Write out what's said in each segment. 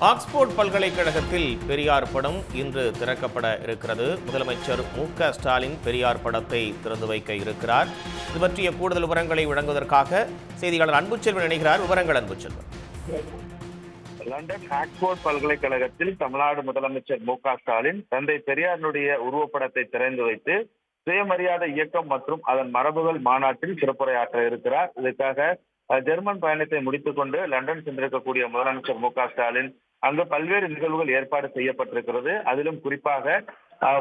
Oxford பல்கலைக்கழகத்தில் பெரியார் படம் இன்று திறக்கப்பட இருக்கிறது. முதலமைச்சர் மு.க.ஸ்டாலின் பெரியார் படத்தை திறந்து வைக்க இருக்கிறார். இது பற்றிய கூடுதல் விவரங்களை வழங்குவதற்காக செய்தியாளர் அன்புச்செல்வன் இணைகிறார். விவரங்கள் அன்புச்செல்வன். லண்டன் ஆக்ஸ்போர்ட் பல்கலைக்கழகத்தில் தமிழ்நாடு முதலமைச்சர் மு.க.ஸ்டாலின் தந்தை பெரியாரினுடைய உருவப்படத்தை திறந்து வைத்து சுயமரியாதை இயக்கம் மற்றும் அதன் மரபுகள் மாநாட்டில் சிறப்புரையாற்ற இருக்கிறார். இதற்காக ஜெர்மன் பயணத்தை முடித்துக் கொண்டு லண்டன் சென்றிருக்கக்கூடிய முதலமைச்சர் மு.க.ஸ்டாலின் அங்கு பல்வேறு நிகழ்வுகள் ஏற்பாடு செய்யப்பட்டிருக்கிறது. அதிலும் குறிப்பாக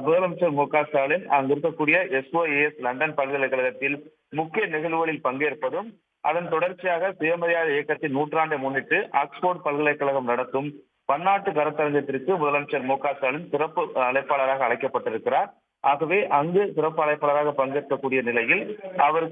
முதலமைச்சர் மு.க.ஸ்டாலின் அங்கு இருக்கக்கூடிய SOAS லண்டன் பல்கலைக்கழகத்தில் முக்கிய நிகழ்வுகளில் பங்கேற்பதும், அதன் தொடர்ச்சியாக சுயமரியாதை இயக்கத்தின் நூற்றாண்டை முன்னிட்டு ஆக்ஸ்போர்ட் பல்கலைக்கழகம் நடத்தும் பன்னாட்டு கருத்தரங்கத்திற்கு முதலமைச்சர் மு.க.ஸ்டாலின் சிறப்பு அழைப்பாளராக அழைக்கப்பட்டிருக்கிறார். ஆகவே அங்கு சிறப்பு அழைப்பாளராக பங்கேற்கக்கூடிய நிலையில் அவர்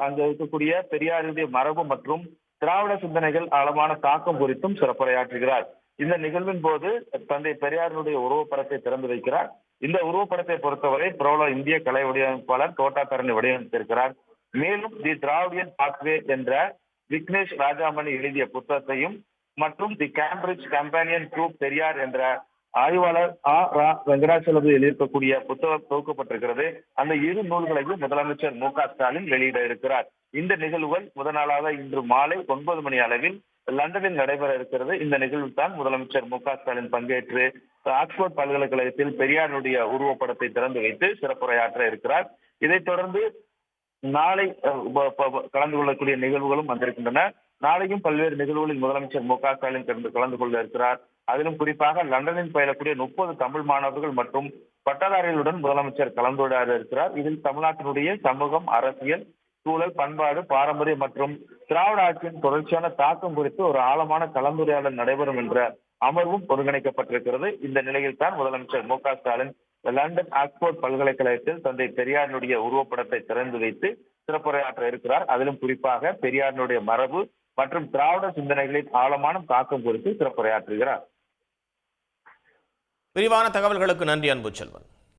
அங்கு இருக்கக்கூடிய பெரியாருடைய மரபு மற்றும் திராவிட சிந்தனைகள் ஆழமான தாக்கம் குறித்தும் சிறப்புரையாற்றுகிறார். இந்த நிகழ்வின் போது தந்தை பெரியாருடைய உருவப்படத்தை திறந்து வைக்கிறார். இந்த உருவப்படத்தை பொறுத்தவரை பிரபல இந்திய கலை வடிவமைப்பாளர் தோட்டாக்கரணி வடிவமைத்திருக்கிறார். மேலும் தி திராவிடியன் பாத்வே என்ற விக்னேஷ் ராஜாமணி எழுதிய புத்தகத்தையும் மற்றும் தி கேம்பிரிட்ஜ் கம்பேனியன் டு பெரியார் என்ற ஆய்வாளர் வெங்கடாச்சலபதி எழுதியிருக்கக்கூடிய புத்தகம் தொகுக்கப்பட்டிருக்கிறது. அந்த இரு நூல்களையும் முதலமைச்சர் மு.க.ஸ்டாலின் வெளியிட இருக்கிறார். இந்த நிகழ்வுகள் முதல் நாளாக இன்று மாலை 9 மணி அளவில் லண்டனில் நடைபெற இருக்கிறது. இந்த நிகழ்வில் தான் முதலமைச்சர் மு.க.ஸ்டாலின் பங்கேற்று ஆக்ஸ்போர்ட் பல்கலைக்கழகத்தில் பெரியாருடைய உருவப்படத்தை திறந்து வைத்து சிறப்புரையாற்ற இருக்கிறார். இதைத் தொடர்ந்து நாளை கலந்து கொள்ளக்கூடிய நிகழ்வுகளும் வந்திருக்கின்றன. நாளையும் பல்வேறு நிகழ்வுகளில் முதலமைச்சர் மு.க.ஸ்டாலின் கலந்து கொள்ள இருக்கிறார். அதிலும் குறிப்பாக லண்டனில் பயிலக்கூடிய 30 தமிழ் மாணவர்கள் மற்றும் பட்டதாரிகளுடன் முதலமைச்சர் கலந்துரையாட இருக்கிறார். இதில் தமிழ்நாட்டினுடைய சமூகம், அரசியல், சூழல், பண்பாடு, பாரம்பரியம் மற்றும் திராவிட ஆட்சியின் தொடர்ச்சியான தாக்கம் குறித்து ஒரு ஆழமான கலந்துரையாடல் நடைபெறும் என்ற அமர்வும் ஒருங்கிணைக்கப்பட்டிருக்கிறது. இந்த நிலையில் தான் முதலமைச்சர் மு.க.ஸ்டாலின் லண்டன் ஆக்ஸ்போர்ட் பல்கலைக்கழகத்தில் தந்தை பெரியாரினுடைய உருவப்படத்தை திறந்து வைத்து சிறப்புரையாற்ற இருக்கிறார். அதிலும் குறிப்பாக பெரியாரினுடைய மரபு மற்றும் திராவிட சிந்தனைகளின் ஆழமான தாக்கம் குறித்து சிறப்புரையாற்றுகிறார். விரிவான தகவல்களுக்கு நன்றி அன்புச்செல்வன்.